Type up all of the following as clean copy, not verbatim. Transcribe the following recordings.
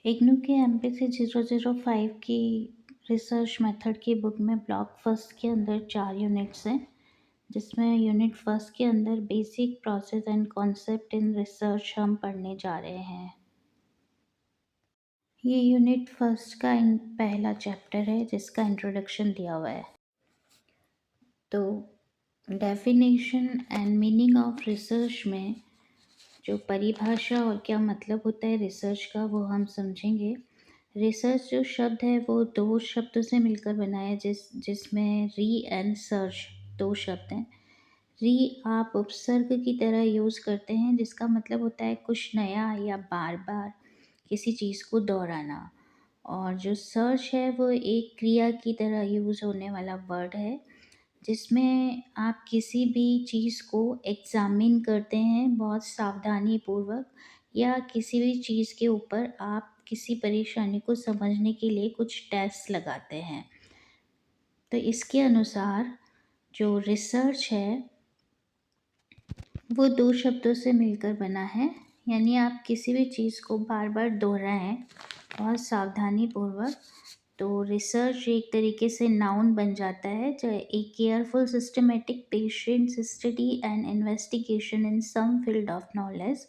इग्नू के MPC 005 की research method की बुक में ब्लॉक फर्स्ट के अंदर 4 यूनिट्स हैं, जिसमें यूनिट फर्स्ट के अंदर basic process and concept in research हम पढ़ने जा रहे हैं। ये यूनिट फर्स्ट का पहला चैप्टर है जिसका इंट्रोडक्शन दिया हुआ है। तो definition and meaning of research में जो परिभाषा और क्या मतलब होता है रिसर्च का वो हम समझेंगे। रिसर्च जो शब्द है वो दो शब्दों से मिलकर बना है, जिसमें री एंड सर्च दो शब्द हैं। री आप उपसर्ग की तरह यूज़ करते हैं, जिसका मतलब होता है कुछ नया या बार बार किसी चीज़ को दोहराना। और जो सर्च है वो एक क्रिया की तरह यूज़ होने वाला वर्ड है, जिसमें आप किसी भी चीज़ को एग्ज़ामिन करते हैं बहुत सावधानी पूर्वक, या किसी भी चीज़ के ऊपर आप किसी परेशानी को समझने के लिए कुछ टेस्ट लगाते हैं। तो इसके अनुसार जो रिसर्च है वो दो शब्दों से मिलकर बना है, यानी आप किसी भी चीज़ को बार बार दोहराएं बहुत सावधानी पूर्वक, तो रिसर्च एक तरीके से नाउन बन जाता है। जो a careful systematic patient study and investigation in some field of knowledge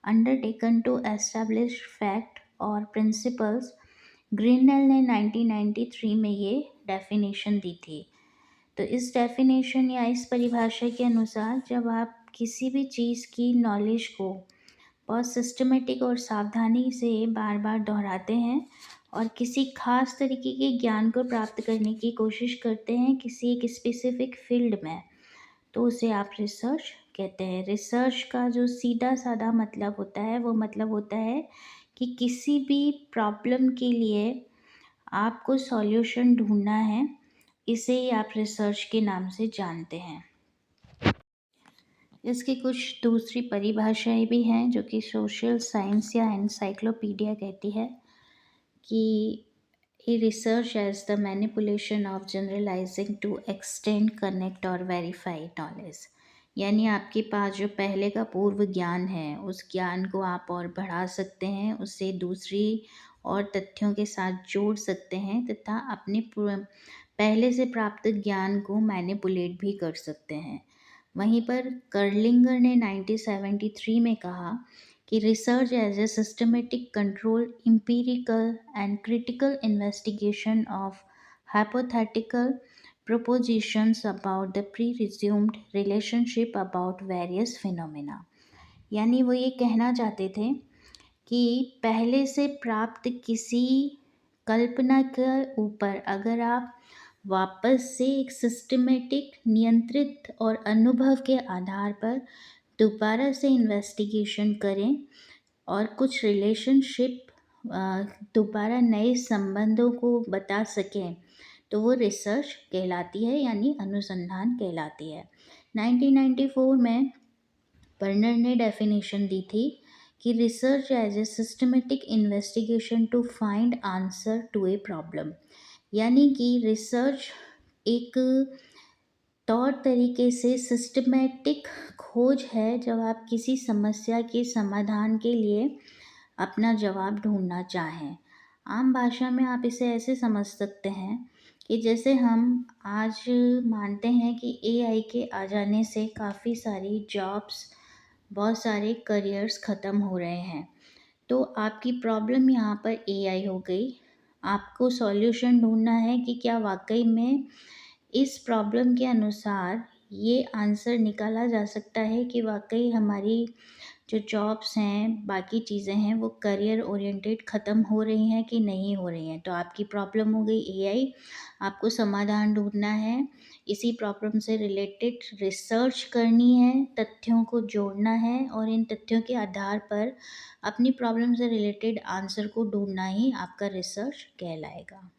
undertaken to establish fact और प्रिंसिपल्स। ग्रीनल ने 1993 में ये डेफिनेशन दी थी। तो इस डेफिनेशन या इस परिभाषा के अनुसार जब आप किसी भी चीज़ की नॉलेज को बहुत सिस्टमेटिक और सावधानी से बार बार दोहराते हैं और किसी खास तरीके के ज्ञान को प्राप्त करने की कोशिश करते हैं किसी एक स्पेसिफिक फील्ड में, तो उसे आप रिसर्च कहते हैं। रिसर्च का जो सीधा साधा मतलब होता है वो मतलब होता है कि किसी भी प्रॉब्लम के लिए आपको सॉल्यूशन ढूंढना है, इसे ही आप रिसर्च के नाम से जानते हैं। इसकी कुछ दूसरी परिभाषाएं भी हैं जो कि सोशल साइंस या एनसाइक्लोपीडिया कहती है कि a research as the manipulation of generalising to extend connect और वेरीफाई नॉलेज। यानी आपके पास जो पहले का पूर्व ज्ञान है उस ज्ञान को आप और बढ़ा सकते हैं, उसे दूसरी और तथ्यों के साथ जोड़ सकते हैं तथा अपने पहले से प्राप्त ज्ञान को मैनिपुलेट भी कर सकते हैं। वहीं पर कर्लिंगर ने 1973 में कहा कि research as a systematic control empirical and critical investigation of hypothetical propositions about the pre-assumed relationship about various phenomena। यानी वो ये कहना चाहते थे कि पहले से प्राप्त किसी कल्पना के ऊपर अगर आप वापस से एक सिस्टमेटिक नियंत्रित और अनुभव के आधार पर दोबारा से इन्वेस्टिगेशन करें और कुछ रिलेशनशिप दोबारा नए संबंधों को बता सकें, तो वो रिसर्च कहलाती है, यानी अनुसंधान कहलाती है। 1994 में बर्नर ने डेफिनेशन दी थी कि research as a systematic investigation to find answer to a problem. यानी कि रिसर्च एक तौर तरीके से सिस्टमेटिक खोज है जब आप किसी समस्या के समाधान के लिए अपना जवाब ढूंढना चाहें। आम भाषा में आप इसे ऐसे समझ सकते हैं कि जैसे हम आज मानते हैं कि AI के आ जाने से काफ़ी सारी जॉब्स, बहुत सारे करियर्स ख़त्म हो रहे हैं। तो आपकी प्रॉब्लम यहाँ पर AI हो गई। आपको सॉल्यूशन ढूंढना है कि क्या वाकई में इस प्रॉब्लम के अनुसार ये आंसर निकाला जा सकता है कि वाकई हमारी जो जॉब्स हैं, बाकी चीज़ें हैं, वो करियर ओरिएंटेड ख़त्म हो रही हैं कि नहीं हो रही हैं। तो आपकी प्रॉब्लम हो गई AI, आपको समाधान ढूंढना है, इसी प्रॉब्लम से रिलेटेड रिसर्च करनी है, तथ्यों को जोड़ना है और इन तथ्यों के आधार पर अपनी प्रॉब्लम से रिलेटेड आंसर को ढूंढना ही आपका रिसर्च कहलाएगा।